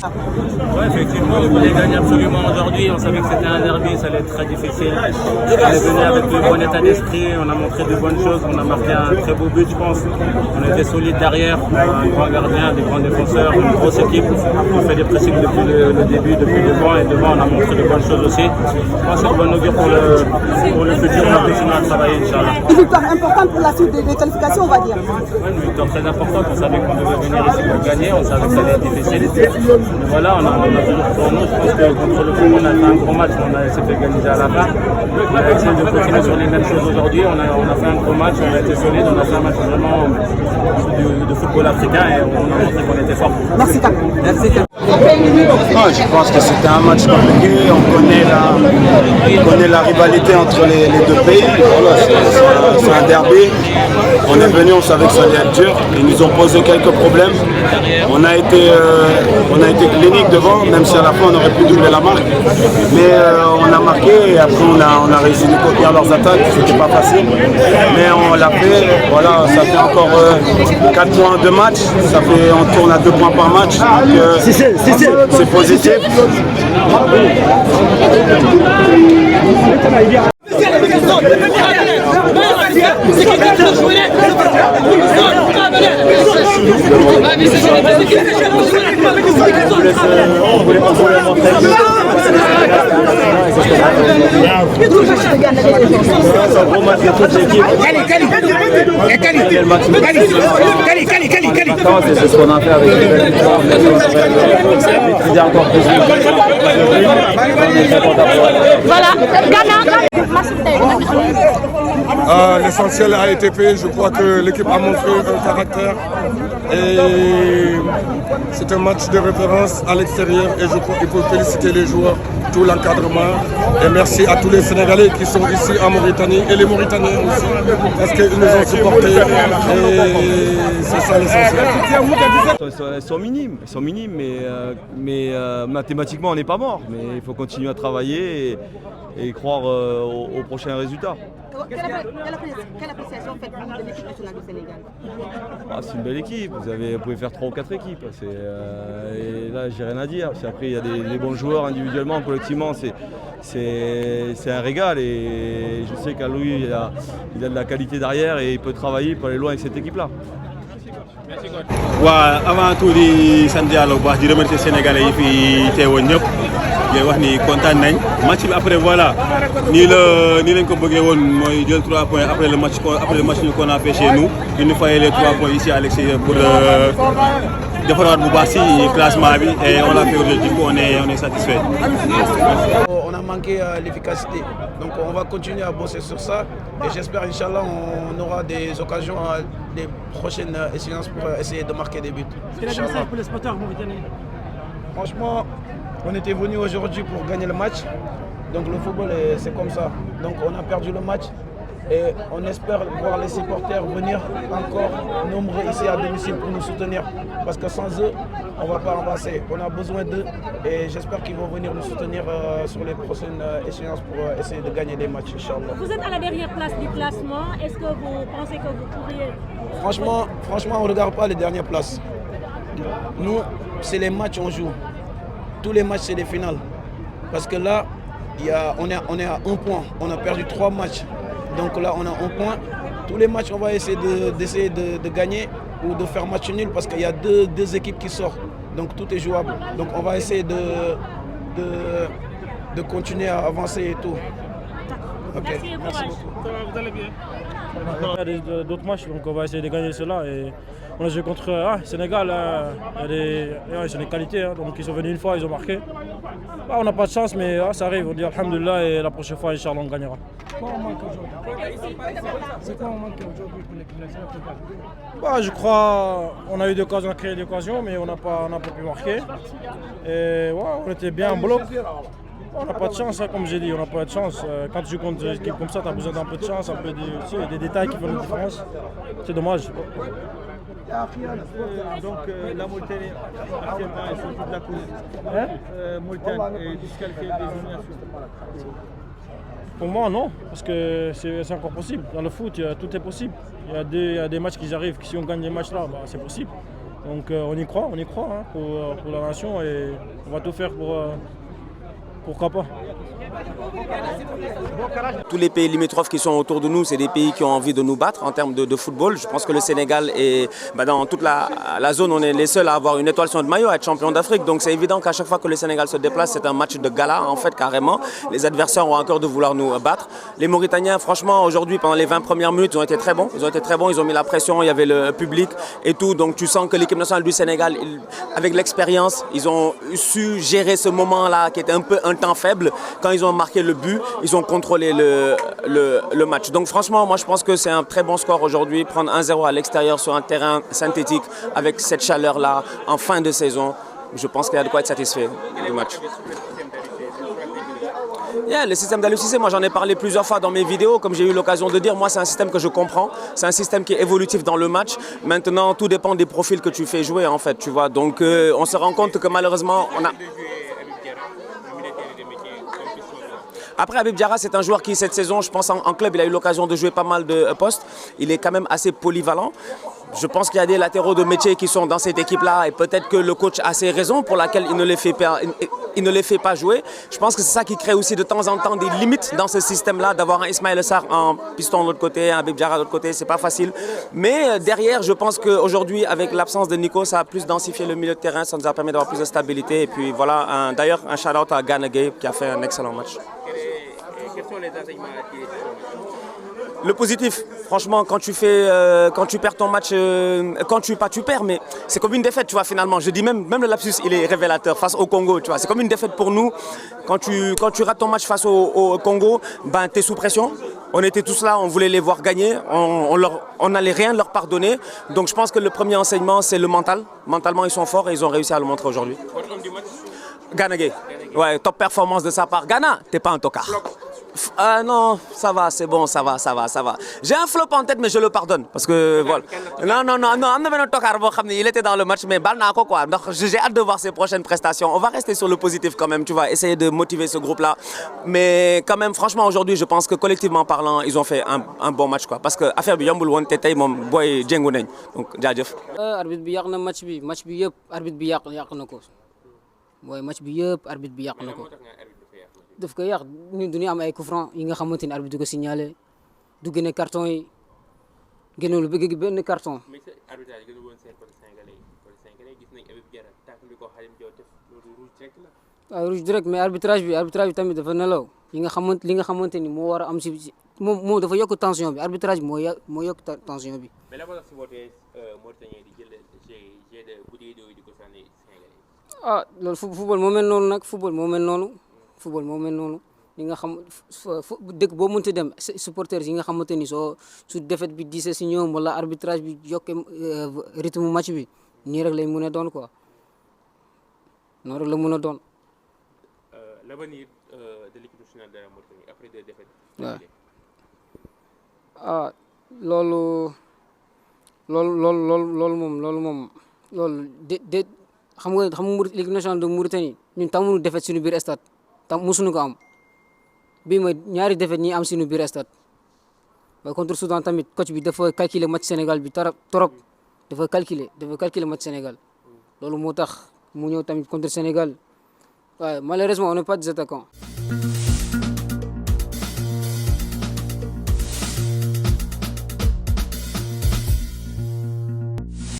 Ouais, effectivement, on voulait gagner absolument aujourd'hui. On savait que c'était un derby, ça allait être très difficile. On est venu avec le bon état d'esprit, on a montré de bonnes choses, on a marqué un très beau but, je pense. On était solide derrière, on a un grand gardien, des grands défenseurs, une grosse équipe. On fait des pressings depuis le début, depuis devant, et devant on a montré de bonnes choses aussi. Je pense que c'est une bonne augure pour le futur. On va continuer à travailler, Inch'Allah. Une victoire importante pour la suite des qualifications, on va dire. Ouais, une victoire très importante. On savait qu'on devait venir ici pour gagner, on savait que ça allait être difficile. Mais voilà, on a toujours pour nous. Je pense que contre le Congo, on a fait un gros match, on a essayé de gagner à la fin. On a essayé de continuer sur les mêmes choses aujourd'hui. On a fait un gros match, on a été solide, on a fait un match vraiment de football africain et on a montré qu'on était fort. Merci, Cap. Merci, Cap. Je pense que c'était un match compliqué. On connaît la rivalité entre les deux pays. Voilà, c'est un derby. On est venu, on savait que ça allait être dur. Ils nous ont posé quelques problèmes. On a été clinique devant, même si à la fin on aurait pu doubler la marque. Mais on a marqué et après on a réussi de contenir leurs attaques. C'était pas facile. Mais on l'a fait. Voilà, ça fait encore 4 points de match. Ça fait, on tourne à 2 points par match. C'est positif. C'est ce qu'on a fait avec L'essentiel a été fait. Je crois que l'équipe a montré un caractère et c'est un match de référence à l'extérieur et je crois qu'il faut féliciter les joueurs, tout l'encadrement et merci à tous les Sénégalais qui sont ici en Mauritanie et les Mauritaniens aussi parce qu'ils nous ont supportés et c'est ça l'essentiel. Elles sont minimes, mais mathématiquement on n'est pas mort. Mais il faut continuer à travailler et croire au prochain résultat. Quelle appréciation faites-vous de l'équipe nationale du Sénégal? C'est une belle équipe, vous pouvez faire 3 ou 4 équipes. Et là, j'ai rien à dire. Après, il y a des bons joueurs individuellement, collectivement, c'est un régal. Et je sais qu'à lui, il a de la qualité derrière et il peut travailler pour aller loin avec cette équipe-là. Avant tout di sant Yàlla bu baax di remercier Sénégalais yi fi teewoon ñëpp di wax ni kontaan nañ match bi après voilà nii lañ ko bëggee woon mooy jël 3 points après le match qu'on a fait chez nous il nous fallait les 3 points ici à l'extérieur pour defaraat bu baax ci classement bi et on l'a fait aujourd'hui on est satisfait. On a manqué l'efficacité, donc on va continuer à bosser sur ça et j'espère Inch'Allah on aura des occasions les prochaines échéances pour essayer de marquer des buts. Quel est le message pour les supporters mauritaniens? Franchement, on était venu aujourd'hui pour gagner le match, donc le football c'est comme ça, donc on a perdu le match et on espère voir les supporters venir encore nombreux ici à domicile pour nous soutenir parce que sans eux on ne va pas avancer, on a besoin d'eux et j'espère qu'ils vont venir nous soutenir sur les prochaines échéances pour essayer de gagner des matchs, Inch'Allah. Vous êtes à la dernière place du classement, est-ce que vous pensez que vous pourriez... Franchement on ne regarde pas les dernières places. Nous, c'est les matchs qu'on joue. Tous les matchs, c'est des finales. Parce que là, on est à 1 point. On a perdu 3 matchs. Donc là, on a 1 point. Tous les matchs, on va essayer de gagner ou de faire match nul parce qu'il y a deux équipes qui sortent. Donc tout est jouable. Donc on va essayer de continuer à avancer et tout. Okay. Merci beaucoup. Vous allez bien. Il y a d'autres matchs, donc on va essayer de gagner cela. Et on a joué contre Sénégal, ils ont des qualités, donc ils sont venus une fois, ils ont marqué. On n'a pas de chance, mais ça arrive, on dit Alhamdulillah et la prochaine fois, Inch'Allah, on gagnera. Quoi on manque aujourd'hui? C'est quoi on manque aujourd'hui pour l'équipe nationale? Je crois on a eu des occasions, créé des occasions, mais on n'a pas pu marquer. Et on était bien en bloc. On n'a pas de chance, comme j'ai dit, on n'a pas de chance. Quand tu joues contre une équipe comme ça, tu as besoin d'un peu de chance, un peu des détails qui font la différence. C'est dommage. Donc la Mauritanie actuellement est sortie de la course. Mauritanie est disqualifiée des éliminations. Pour moi, non, parce que c'est encore possible. Dans le foot, tout est possible. Il y a des matchs qui arrivent, si on gagne les matchs là, c'est possible. Donc on y croit hein, pour la nation et on va tout faire pourquoi pas. Tous les pays limitrophes qui sont autour de nous, c'est des pays qui ont envie de nous battre en termes de football. Je pense que le Sénégal est, dans toute la zone, on est les seuls à avoir une étoile sur notre maillot, à être champion d'Afrique. Donc c'est évident qu'à chaque fois que le Sénégal se déplace, c'est un match de gala en fait carrément. Les adversaires ont encore de vouloir nous battre. Les Mauritaniens, franchement, aujourd'hui, pendant les 20 premières minutes, ils ont été très bons. Ils ont mis la pression, il y avait le public et tout. Donc tu sens que l'équipe nationale du Sénégal, avec l'expérience, ils ont su gérer ce moment-là qui était un peu un temps faible. Quand ils ont marqué le but, ils ont contrôlé le match. Donc franchement, moi je pense que c'est un très bon score aujourd'hui. Prendre 1-0 à l'extérieur sur un terrain synthétique avec cette chaleur-là en fin de saison, je pense qu'il y a de quoi être satisfait du match. Le système d'Aliou Cissé, moi j'en ai parlé plusieurs fois dans mes vidéos, comme j'ai eu l'occasion de dire, moi c'est un système que je comprends, c'est un système qui est évolutif dans le match. Maintenant, tout dépend des profils que tu fais jouer en fait, tu vois. Donc on se rend compte que malheureusement, on a... Après, Habib Diarra, c'est un joueur qui, cette saison, je pense, en club, il a eu l'occasion de jouer pas mal de postes. Il est quand même assez polyvalent. Je pense qu'il y a des latéraux de métier qui sont dans cette équipe-là et peut-être que le coach a ses raisons pour lesquelles il ne les fait pas jouer. Je pense que c'est ça qui crée aussi de temps en temps des limites dans ce système-là, d'avoir un Ismaël Sarr en piston de l'autre côté, un Habib Diarra de l'autre côté, c'est pas facile. Mais derrière, je pense qu'aujourd'hui, avec l'absence de Nico, ça a plus densifié le milieu de terrain, ça nous a permis d'avoir plus de stabilité. Et puis voilà, d'ailleurs, un shout-out à Gana Gueye qui a fait un excellent match. Quels sont les enseignements à tirer? Le positif, franchement, quand tu perds ton match, quand tu perds, mais c'est comme une défaite, tu vois, finalement. Je dis même le lapsus, il est révélateur face au Congo, tu vois. C'est comme une défaite pour nous. Quand tu rates ton match face au Congo, ben, tu es sous pression. On était tous là, on voulait les voir gagner, on n'allait rien leur pardonner. Donc je pense que le premier enseignement, c'est le mental. Mentalement, ils sont forts et ils ont réussi à le montrer aujourd'hui. Gana Gueye. Ouais, top performance de sa part. Gana, t'es pas un tocard. Non, ça va, c'est bon, ça va. J'ai un flop en tête, mais je le pardonne. Parce que, voilà. Non, il était dans le match, mais quoi. Donc, j'ai hâte de voir ses prochaines prestations. On va rester sur le positif quand même, tu vois, essayer de motiver ce groupe-là. Mais quand même, franchement, aujourd'hui, je pense que collectivement parlant, ils ont fait un bon match, quoi. Parce que l'affaire bi yombul won tétay mom boy djengu nañ. Donc, jaajëf. Arbitre bi yak na match bi yépp arbitre bi yak nako. Boy match bi yépp arbitre bi yak nako. daf ko yàq ñun du ñu am ay coup franc yi nga xamante ni arbitre du ko signalé du génne carton yi génnul bëgg benn carton. mais sa arbitrage gën a woon seen côté sénégalais gis nañ Habib Diarra tàkk bi ko Khadim Diop def loolu rouge direct la. waaw rouge direct mais arbitrage bi tamit dafa nelaw li nga xamante ni moo war a am si moom dafa yokk tension bi arbitrage bi moo yokk tension bi. mais la ko tax supporter Mauritanien di jël jet de bouteille d'eau di ko sànni sénégalais. Loolu football moo mel noonu nag football moo mel noonu li nga xam dëkk boo mënti dem supporters yi nga xamante ni su défaite bi diisee si ñoom wala arbitrage bi yokkee rythme match bi nii rek lay mën a doon quoi noonu rek la mën a doon. L'avenir de l'équipe nationale de la Mauritanie après deux défaites. Loolu xam nga l'équipe nationale de Mauritanie ñun tamuñu défaite suñu biir stade musuñu ko am bii mooy ñaari défaite ñi am suñu biir stade waaye contre Soudan tamit coach bi dafa calculer match Sénégal bi trop dafa calculer match Sénégal loolu moo tax mu ñëw tamit contre Sénégal waaye malheureusement on n'est pas des attaquants.